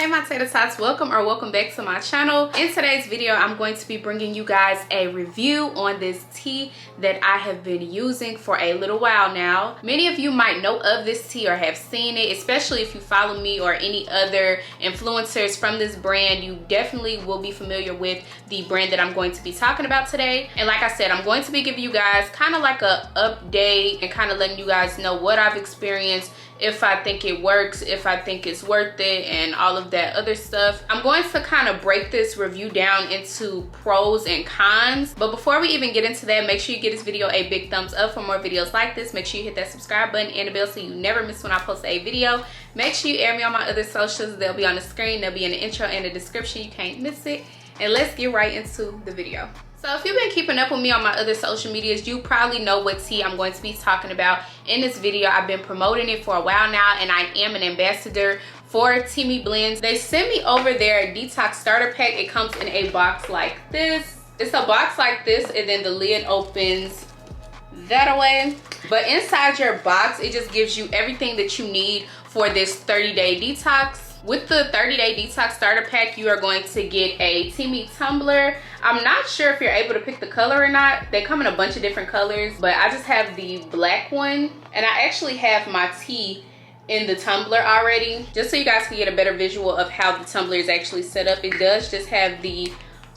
Hey my tater tots, welcome back to my channel. In today's video, I'm going to be bringing you guys a review on this tea that I have been using for a little while now. Many of you might know of this tea or have seen it, especially if you follow me or any other influencers from this brand. You definitely will be familiar with the brand that I'm going to be talking about today. And like I said, I'm going to be giving you guys kind of like a update and kind of letting you guys know what I've experienced, if I think it works, if I think it's worth it, and all of that other stuff. I'm going to kind of break this review down into pros and cons. But before we even get into that, make sure you give this video a big thumbs up for more videos like this. Make sure you hit that subscribe button and the bell so you never miss when I post a video. Make sure you add me on my other socials. They'll be on the screen. They'll be in the intro and the description. You can't miss it. And let's get right into the video. So if you've been keeping up with me on my other social medias, you probably know what tea I'm going to be talking about in this video. I've been promoting it for a while now, and I am an ambassador for Teami Blends. They sent me over their detox starter pack. It comes in a box like this. It's a box like this, and then the lid opens that way. But inside your box, it just gives you everything that you need for this 30-day detox. With the 30-day detox starter pack, you are going to get a Teami tumbler. I'm not sure if you're able to pick the color or not. They come in a bunch of different colors, but I just have the black one. And I actually have my tea in the tumbler already, just so you guys can get a better visual of how the tumbler is actually set up. It does just have the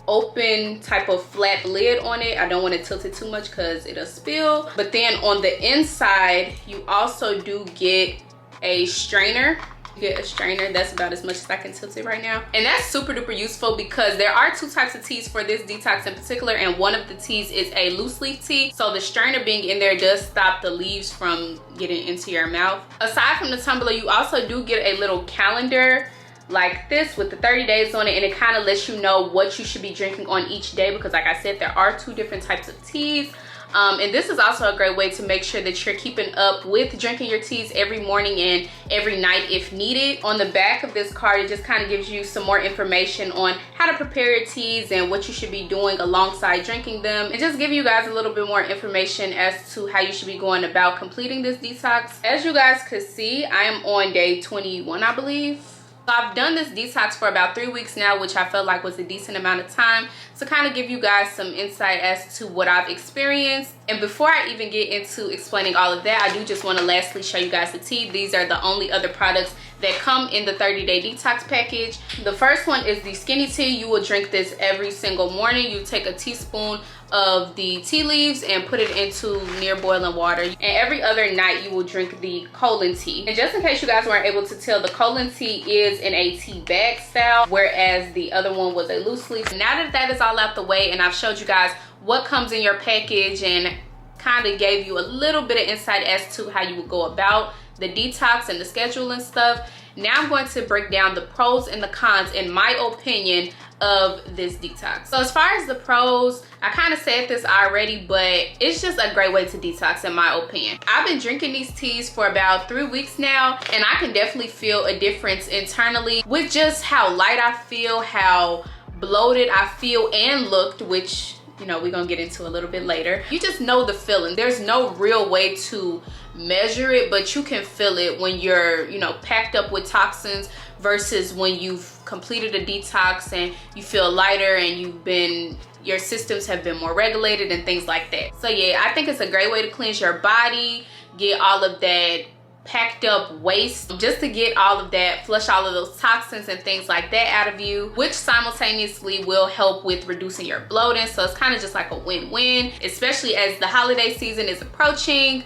open type of flat lid on it. I don't want to tilt it too much because it'll spill. But then on the inside, you also do get a strainer. Get a strainer. That's about as much as I can tilt it right now, and that's super duper useful because there are two types of teas for this detox in particular, and one of the teas is a loose leaf tea, so the strainer being in there does stop the leaves from getting into your mouth. Aside from the tumbler, you also do get a little calendar like this with the 30 days on it, and it kind of lets you know what you should be drinking on each day, because like I said, there are two different types of teas. And this is also a great way to make sure that you're keeping up with drinking your teas every morning and every night if needed. On the back of this card, it just kind of gives you some more information on how to prepare your teas and what you should be doing alongside drinking them, and just give you guys a little bit more information as to how you should be going about completing this detox. As you guys could see, I am on day 21, I believe. So I've done this detox for about 3 weeks now, which I felt like was a decent amount of time to kind of give you guys some insight as to what I've experienced. And before I even get into explaining all of that, I do just want to lastly show you guys the tea. These are the only other products that come in the 30-day detox package. The first one is the skinny tea. You will drink this every single morning. You take a teaspoon of the tea leaves and put it into near boiling water, and every other night you will drink the colon tea. And just in case you guys weren't able to tell, the colon tea is in a tea bag style, whereas the other one was a loose leaf. Now that that is all out the way, and I've showed you guys what comes in your package and kind of gave you a little bit of insight as to how you would go about the detox and the schedule and stuff, now I'm going to break down the pros and the cons, in my opinion, of this detox. So as far as the pros, I kind of said this already, but it's just a great way to detox in my opinion. I've been drinking these teas for about 3 weeks now, and I can definitely feel a difference internally with just how light I feel, how bloated I feel and looked, which, you know, we're gonna get into a little bit later. You just know the feeling. There's no real way to measure it, but you can feel it when you're, you know, packed up with toxins versus when you've completed a detox and you feel lighter and your systems have been more regulated and things like that. So yeah, I think it's a great way to cleanse your body, get all of that packed up waste, just to get all of that, flush all of those toxins and things like that out of you, which simultaneously will help with reducing your bloating. So it's kind of just like a win-win, especially as the holiday season is approaching.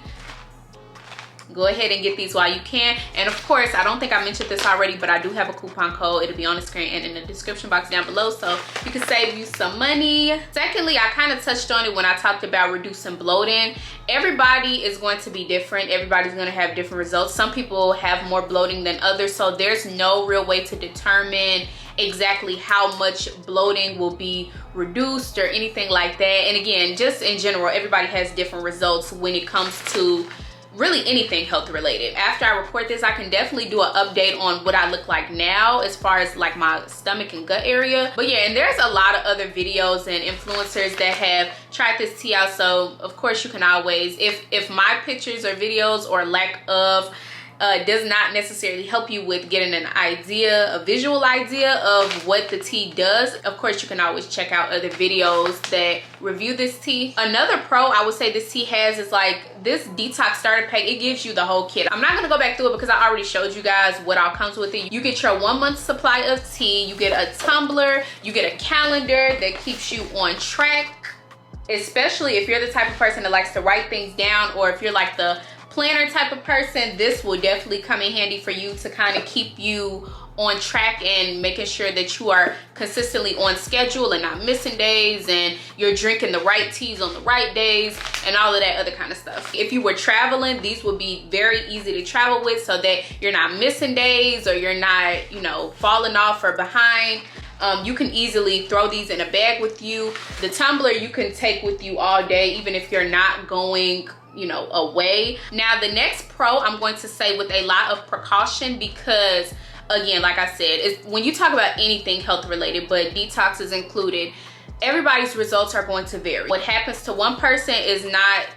Go ahead and get these while you can. And of course, I don't think I mentioned this already, but I do have a coupon code. It'll be on the screen and in the description box down below, so you can save you some money. Secondly, I kind of touched on it when I talked about reducing bloating. Everybody is going to be different. Everybody's going to have different results. Some people have more bloating than others, so there's no real way to determine exactly how much bloating will be reduced or anything like that. And again, just in general, everybody has different results when it comes to really anything health related. After I record this, I can definitely do an update on what I look like now as far as like my stomach and gut area. But yeah, and there's a lot of other videos and influencers that have tried this tea out, so of course you can always, if my pictures or videos or lack of does not necessarily help you with getting an idea, a visual idea of what the tea does. Of course, you can always check out other videos that review this tea. Another pro I would say this tea has is like this detox starter pack. It gives you the whole kit. I'm not gonna go back through it because I already showed you guys what all comes with it. You get your 1 month supply of tea, you get a tumbler, you get a calendar that keeps you on track, especially if you're the type of person that likes to write things down, or if you're like the planner type of person. This will definitely come in handy for you to kind of keep you on track and making sure that you are consistently on schedule and not missing days, and you're drinking the right teas on the right days and all of that other kind of stuff. If you were traveling, these would be very easy to travel with so that you're not missing days or you're not, you know, falling off or behind. You can easily throw these in a bag with you. The tumbler you can take with you all day, even if you're not going, you know, away. Now the next pro I'm going to say with a lot of precaution, because again, like I said, it's, when you talk about anything health related, but detox is included, everybody's results are going to vary. What happens to one person is not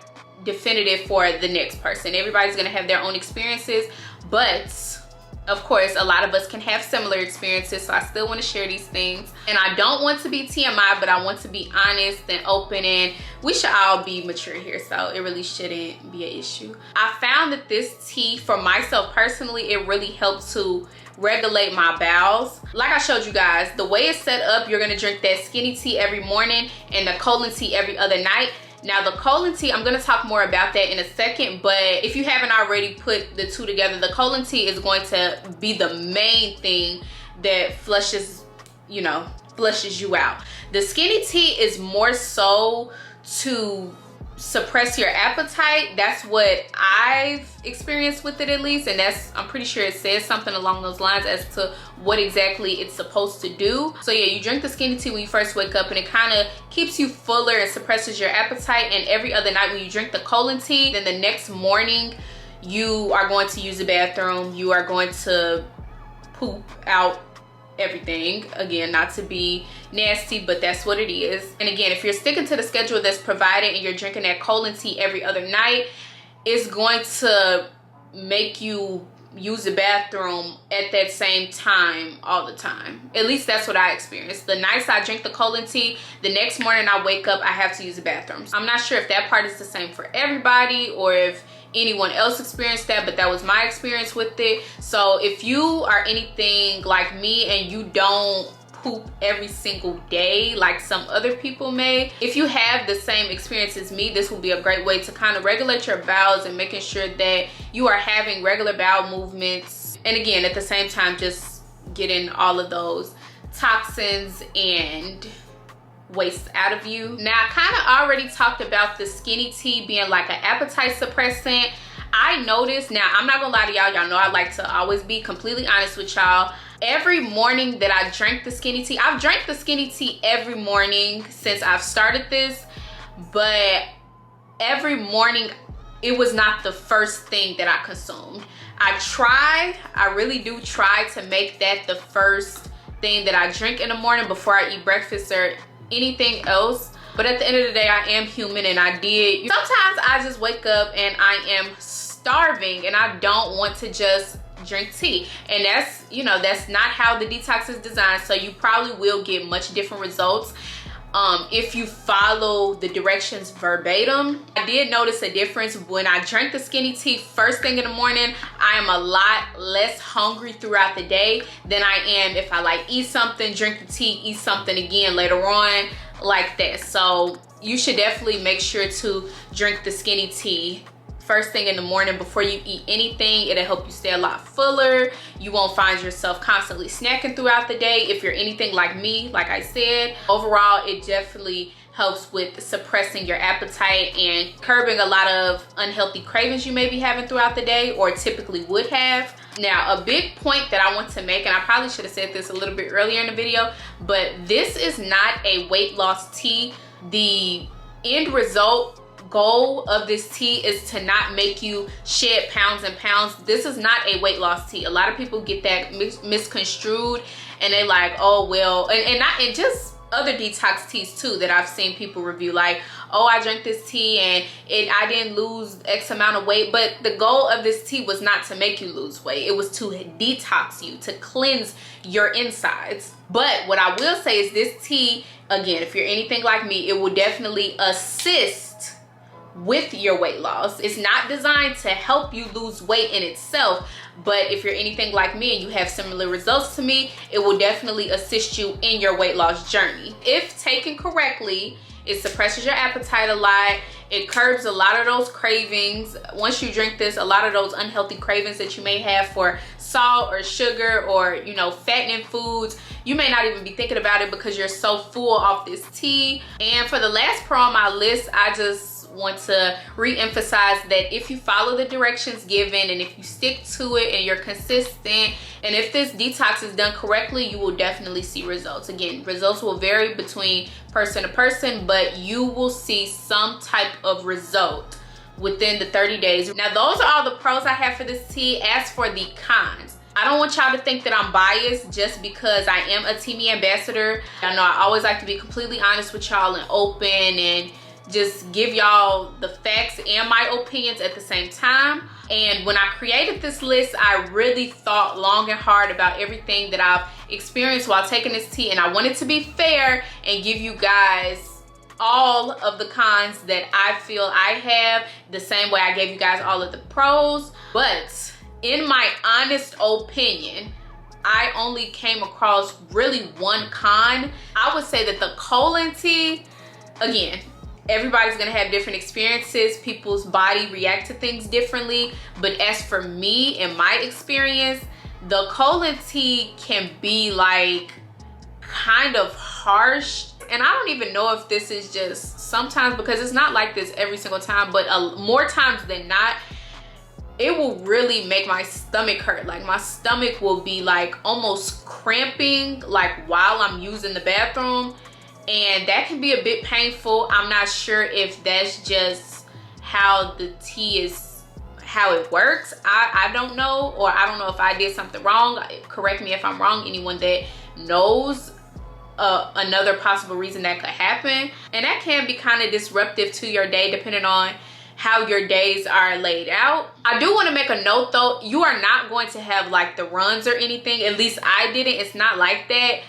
definitive for the next person. Everybody's gonna have their own experiences, but of course, a lot of us can have similar experiences, so I still want to share these things. And I don't want to be TMI, but I want to be honest and open, and we should all be mature here, so it really shouldn't be an issue. I found that this tea, for myself personally, it really helped to regulate my bowels. Like I showed you guys, the way it's set up, you're gonna drink that skinny tea every morning and the colon tea every other night. Now the colon tea, I'm gonna talk more about that in a second, but if you haven't already put the two together, the colon tea is going to be the main thing that flushes, you know, flushes you out. The skinny tea is more so to suppress your appetite. That's what I've experienced with it, at least, and that's, I'm pretty sure it says something along those lines as to what exactly it's supposed to do. So yeah, you drink the skinny tea when you first wake up and it kind of keeps you fuller and suppresses your appetite, and every other night when you drink the colon tea, then the next morning you are going to use the bathroom, you are going to poop out everything. Again, not to be nasty, but that's what it is. And again, if you're sticking to the schedule that's provided and you're drinking that colon tea every other night, it's going to make you use the bathroom at that same time all the time. At least that's what I experienced. The nights I drink the colon tea, the next morning I wake up, I have to use the bathroom. I'm not sure if that part is the same for everybody or if anyone else experienced that, but that was my experience with it. So if you are anything like me and you don't poop every single day like some other people may, if you have the same experience as me, this will be a great way to kind of regulate your bowels and making sure that you are having regular bowel movements, and again, at the same time, just getting all of those toxins and waste out of you. Now, I kind of already talked about the skinny tea being like an appetite suppressant. I noticed, now I'm not gonna lie to y'all, y'all know I like to always be completely honest with y'all. Every morning that I drank the skinny tea, I've drank the skinny tea every morning since I've started this, but every morning it was not the first thing that I consumed. I really do try to make that the first thing that I drink in the morning before I eat breakfast or anything else. But at the end of the day, I am human, and sometimes I just wake up and I am starving and I don't want to just drink tea, and that's, you know, that's not how the detox is designed. So you probably will get much different results if you follow the directions verbatim. I did notice a difference when I drank the skinny tea first thing in the morning. I am a lot less hungry throughout the day than I am if I like eat something, drink the tea, eat something again later on, like that. So you should definitely make sure to drink the skinny tea first thing in the morning before you eat anything. It'll help you stay a lot fuller. You won't find yourself constantly snacking throughout the day if you're anything like me. Like I said, overall it definitely helps with suppressing your appetite and curbing a lot of unhealthy cravings you may be having throughout the day or typically would have. Now, a big point that I want to make, and I probably should have said this a little bit earlier in the video, but this is not a weight loss tea. The end result goal of this tea is to not make you shed pounds and pounds. This is not a weight loss tea. A lot of people get that misconstrued and they like, oh well, and just other detox teas too that I've seen people review, like, oh, I drank this tea and I didn't lose X amount of weight. But the goal of this tea was not to make you lose weight. It was to detox you, to cleanse your insides. But what I will say is this tea, again, if you're anything like me, it will definitely assist with your weight loss. It's not designed to help you lose weight in itself, but if you're anything like me and you have similar results to me, it will definitely assist you in your weight loss journey. If taken correctly, it suppresses your appetite a lot. It curbs a lot of those cravings. Once you drink this, a lot of those unhealthy cravings that you may have for salt or sugar or, you know, fattening foods, you may not even be thinking about it because you're so full off this tea. And for the last pro on my list, I just want to re-emphasize that if you follow the directions given and if you stick to it and you're consistent, and if this detox is done correctly, you will definitely see results. Again, results will vary between person to person, but you will see some type of result within the 30 days. Now, those are all the pros I have for this tea. As for the cons, I don't want y'all to think that I'm biased just because I am a Teami ambassador. I know I always like to be completely honest with y'all and open and just give y'all the facts and my opinions at the same time. And when I created this list, I really thought long and hard about everything that I've experienced while taking this tea, and I wanted to be fair and give you guys all of the cons that I feel I have, the same way I gave you guys all of the pros. But in my honest opinion, I only came across really one con. I would say that the colon tea, again, everybody's gonna have different experiences. People's body react to things differently. But as for me and my experience, the colon tea can be like kind of harsh. And I don't even know if this is just sometimes, because it's not like this every single time, but more times than not, it will really make my stomach hurt. Like my stomach will be like almost cramping like while I'm using the bathroom. And that can be a bit painful. I'm not sure if that's just how the tea is, how it works. I don't know, or I don't know if I did something wrong. Correct me if I'm wrong, anyone that knows another possible reason that could happen. And that can be kind of disruptive to your day depending on how your days are laid out. I do want to make a note though, you are not going to have like the runs or anything. At least I didn't. It's not like that.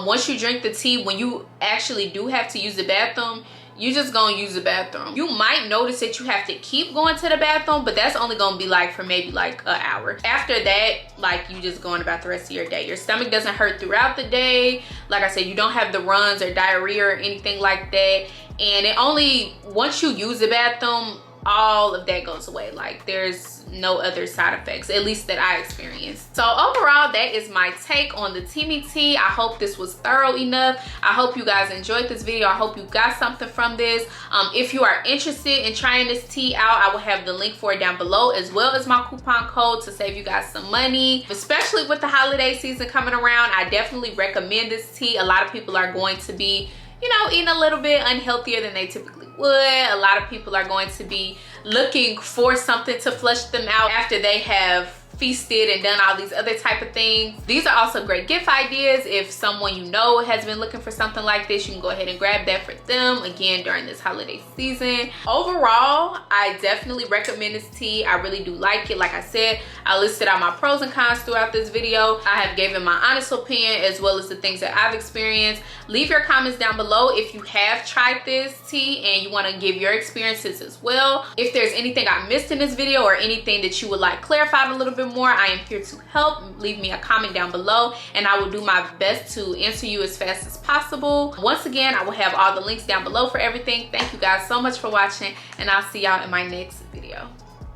Once you drink the tea, when you actually do have to use the bathroom, you just gonna use the bathroom. You might notice that you have to keep going to the bathroom, but that's only gonna be like for maybe like an hour. After that, like you just going about the rest of your day. Your stomach doesn't hurt throughout the day. Like I said, you don't have the runs or diarrhea or anything like that. And it only, once you use the bathroom, all of that goes away. Like there's no other side effects, at least that I experienced. So overall, that is my take on the Teami tea. I hope this was thorough enough. I hope you guys enjoyed this video. I hope you got something from this. If you are interested in trying this tea out, I will have the link for it down below, as well as my coupon code to save you guys some money, especially with the holiday season coming around. I definitely recommend this tea. A lot of people are going to be, you know, eating a little bit unhealthier than they typically would. A lot of people are going to be looking for something to flush them out after they have feasted and done all these other type of things. These are also great gift ideas. If someone you know has been looking for something like this, you can go ahead and grab that for them, again, during this holiday season. Overall, I definitely recommend this tea. I really do like it. Like I said, I listed out my pros and cons throughout this video. I have given my honest opinion as well as the things that I've experienced. Leave your comments down below if you have tried this tea and you want to give your experiences as well. If there's anything I missed in this video or anything that you would like clarified a little bit more, I am here to help. Leave me a comment down below and I will do my best to answer you as fast as possible. Once again, I will have all the links down below for everything. Thank you guys so much for watching, and I'll see y'all in my next video.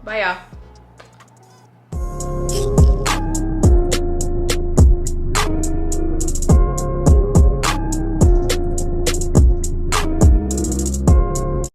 Bye y'all.